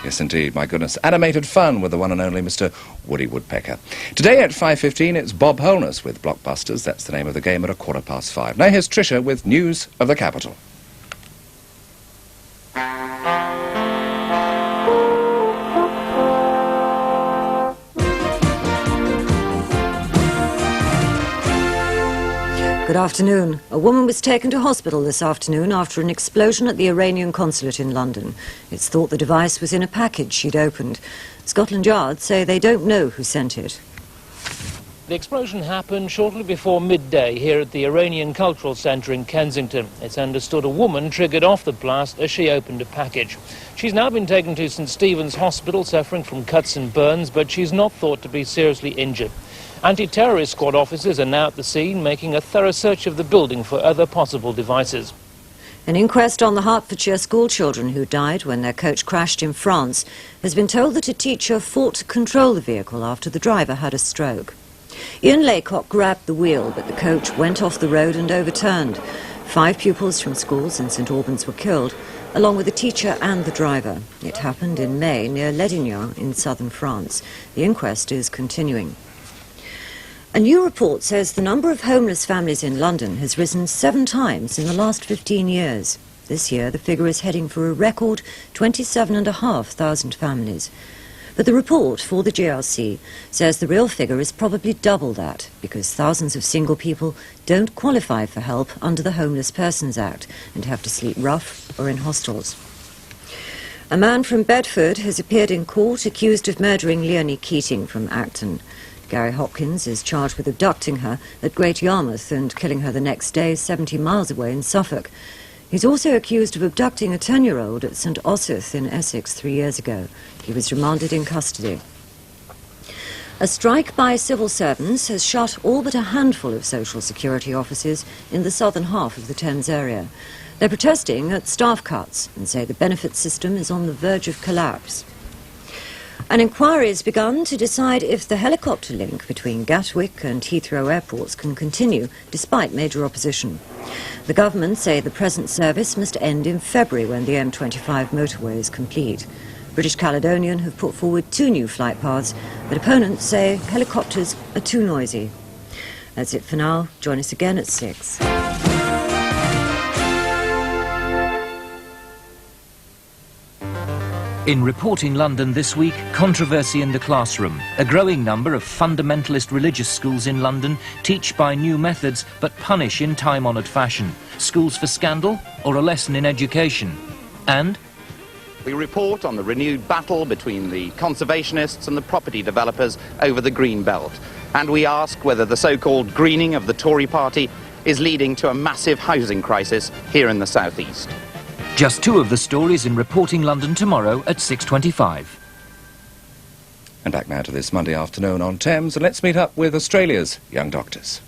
Yes, indeed, my goodness. Animated fun with the one and only Mr. Woody Woodpecker. Today at 5:15, it's Bob Holness with Blockbusters. That's the name of the game at 5:15. Now here's Tricia with news of the capital. Good afternoon. A woman was taken to hospital this afternoon after an explosion at the Iranian consulate in London. It's thought the device was in a package she'd opened. Scotland Yard say they don't know who sent it. The explosion happened shortly before midday here at the Iranian Cultural Centre in Kensington. It's understood a woman triggered off the blast as she opened a package. She's now been taken to St Stephen's Hospital suffering from cuts and burns, but she's not thought to be seriously injured. Anti-terrorist squad officers are now at the scene making a thorough search of the building for other possible devices. An inquest on the Hertfordshire school children who died when their coach crashed in France has been told that a teacher fought to control the vehicle after the driver had a stroke. Ian Laycock grabbed the wheel, but the coach went off the road and overturned. 5 pupils from schools in St Albans were killed, along with the teacher and the driver. It happened in May near Ledignan in southern France. The inquest is continuing. A new report says the number of homeless families in London has risen 7 times in the last 15 years. This year, the figure is heading for a record 27,500 families. But the report for the GRC says the real figure is probably double that, because thousands of single people don't qualify for help under the Homeless Persons Act and have to sleep rough or in hostels. A man from Bedford has appeared in court accused of murdering Leonie Keating from Acton. Gary Hopkins is charged with abducting her at Great Yarmouth and killing her the next day 70 miles away in Suffolk. He's also accused of abducting a 10-year-old at St Osyth in Essex 3 years ago. He was remanded in custody. A strike by civil servants has shut all but a handful of social security offices in the southern half of the Thames area. They're protesting at staff cuts and say the benefits system is on the verge of collapse. An inquiry has begun to decide if the helicopter link between Gatwick and Heathrow airports can continue despite major opposition. The government say the present service must end in February when the M25 motorway is complete. British Caledonian have put forward 2 new flight paths, but opponents say helicopters are too noisy. That's it for now. Join us again at 6. In Reporting London this week, controversy in the classroom. A growing number of fundamentalist religious schools in London teach by new methods but punish in time-honoured fashion. Schools for scandal or a lesson in education? And we report on the renewed battle between the conservationists and the property developers over the Green Belt. And we ask whether the so-called greening of the Tory party is leading to a massive housing crisis here in the South East. Just 2 of the stories in Reporting London tomorrow at 6:25. And back now to this Monday afternoon on Thames, and let's meet up with Australia's young doctors.